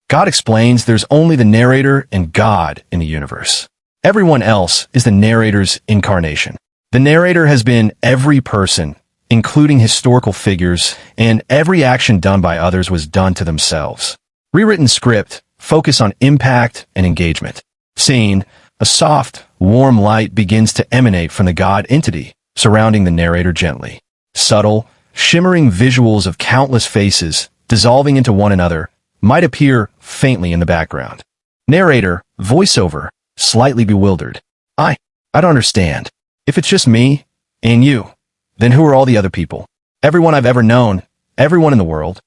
God explains there's only the narrator and God in the universe. Everyone else is the narrator's incarnation. The narrator has been every person, including historical figures, and every action done by others was done to themselves. Rewritten script, focus on impact and engagement. Scene, a soft, warm light begins to emanate from the God entity, surrounding the narrator gently. Subtle, shimmering visuals of countless faces, dissolving into one another, might appear faintly in the background. Narrator, voiceover, slightly bewildered. I don't understand. If it's just me and you, then who are all the other people? Everyone I've ever known, everyone in the world.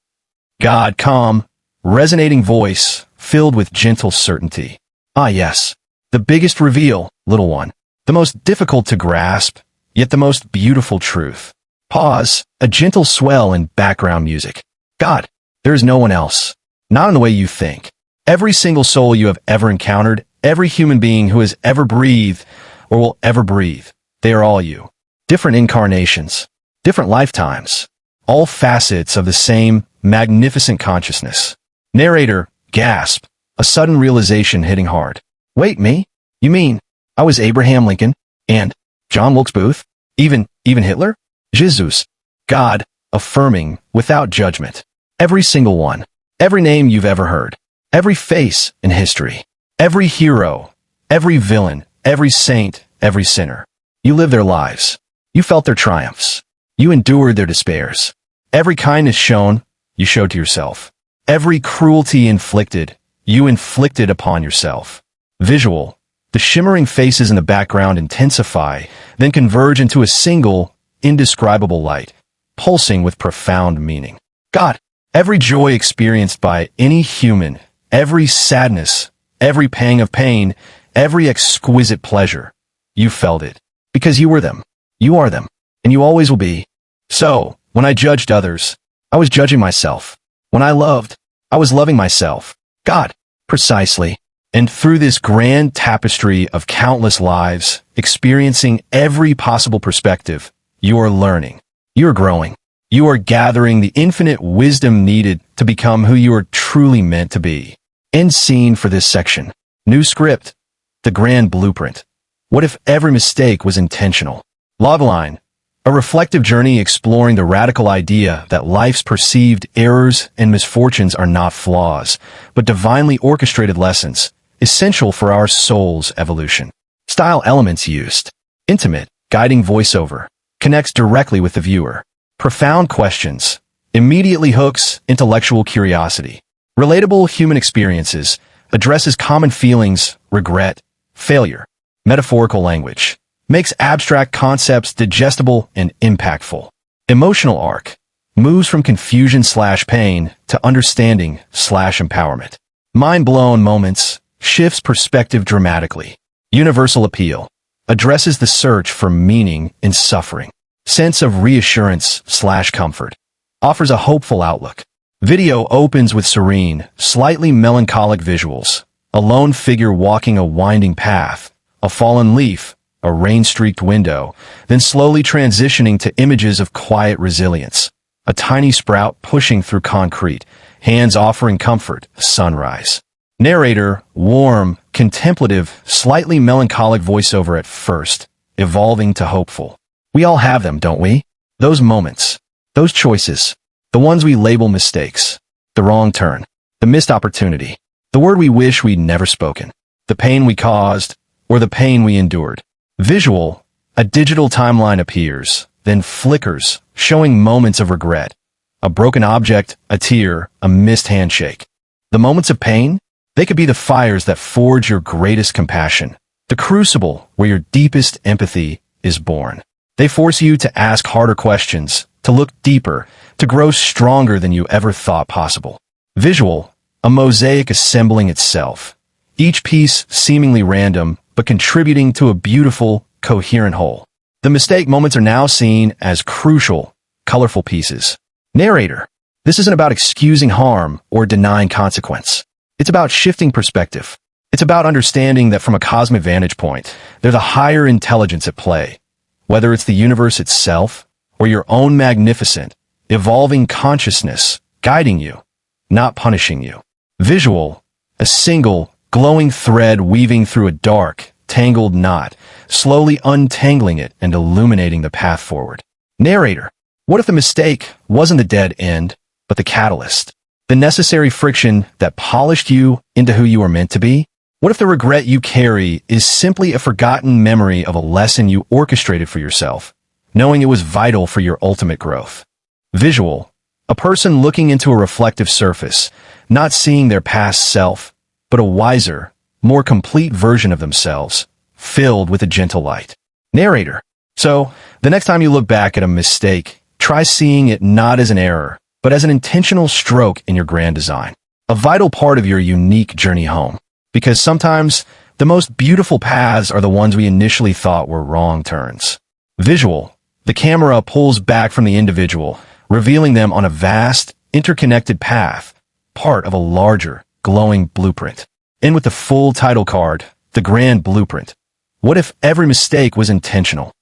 God, calm, resonating voice, filled with gentle certainty. Ah, yes. The biggest reveal, little one. The most difficult to grasp, yet the most beautiful truth. Pause, a gentle swell in background music. God, there is no one else. Not in the way you think. Every single soul you have ever encountered, every human being who has ever breathed or will ever breathe, they are all you. Different incarnations, different lifetimes, all facets of the same magnificent consciousness. Narrator, gasp, a sudden realization hitting hard. Wait, me? You mean, I was Abraham Lincoln? And John Wilkes Booth? Even Hitler? Jesus. God, affirming, without judgment. Every single one. Every name you've ever heard. Every face in history. Every hero. Every villain. Every saint. Every sinner. You lived their lives. You felt their triumphs. You endured their despairs. Every kindness shown, you showed to yourself. Every cruelty inflicted, you inflicted upon yourself. Visual. The shimmering faces in the background intensify, then converge into a single, indescribable light, pulsing with profound meaning. God, every joy experienced by any human, every sadness, every pang of pain, every exquisite pleasure, you felt it. Because you were them. You are them. And you always will be. So, when I judged others, I was judging myself. When I loved, I was loving myself. God, precisely. And through this grand tapestry of countless lives, experiencing every possible perspective, you are learning. You are growing. You are gathering the infinite wisdom needed to become who you are truly meant to be. End scene for this section. New script. The grand blueprint. What if every mistake was intentional? Logline. A reflective journey exploring the radical idea that life's perceived errors and misfortunes are not flaws, but divinely orchestrated lessons, essential for our soul's evolution. Style elements used. Intimate, guiding voiceover. Connects directly with the viewer. Profound questions. Immediately hooks intellectual curiosity. Relatable human experiences. Addresses common feelings, regret, failure. Metaphorical language. Makes abstract concepts digestible and impactful. Emotional arc. Moves from confusion/pain to understanding/empowerment. Mind-blown moments. Shifts perspective dramatically. Universal appeal. Addresses the search for meaning in suffering. Sense of reassurance/comfort. Offers a hopeful outlook. Video opens with serene, slightly melancholic visuals. A lone figure walking a winding path. A fallen leaf. A rain-streaked window, then slowly transitioning to images of quiet resilience. A tiny sprout pushing through concrete, hands offering comfort, sunrise. Narrator, warm, contemplative, slightly melancholic voiceover at first, evolving to hopeful. We all have them, don't we? Those moments, those choices, the ones we label mistakes, the wrong turn, the missed opportunity, the word we wish we'd never spoken, the pain we caused, or the pain we endured. Visual, a digital timeline appears, then flickers, showing moments of regret. A broken object, a tear, a missed handshake. The moments of pain? They could be the fires that forge your greatest compassion, the crucible where your deepest empathy is born. They force you to ask harder questions, to look deeper, to grow stronger than you ever thought possible. Visual, a mosaic assembling itself. Each piece seemingly random, but contributing to a beautiful, coherent whole. The mistake moments are now seen as crucial, colorful pieces. Narrator. This isn't about excusing harm or denying consequence. It's about shifting perspective. It's about understanding that from a cosmic vantage point, there's a higher intelligence at play. Whether it's the universe itself or your own magnificent, evolving consciousness guiding you, not punishing you. Visual, a single, glowing thread weaving through a dark, tangled knot, slowly untangling it and illuminating the path forward. Narrator, what if the mistake wasn't the dead end, but the catalyst? The necessary friction that polished you into who you are meant to be? What if the regret you carry is simply a forgotten memory of a lesson you orchestrated for yourself, knowing it was vital for your ultimate growth? Visual, a person looking into a reflective surface, not seeing their past self, but a wiser, more complete version of themselves, filled with a gentle light. Narrator, so the next time you look back at a mistake, try seeing it not as an error, but as an intentional stroke in your grand design, a vital part of your unique journey home. Because sometimes the most beautiful paths are the ones we initially thought were wrong turns. Visual, the camera pulls back from the individual, revealing them on a vast, interconnected path, part of a larger, glowing blueprint. And with the full title card, the grand blueprint. What if every mistake was intentional?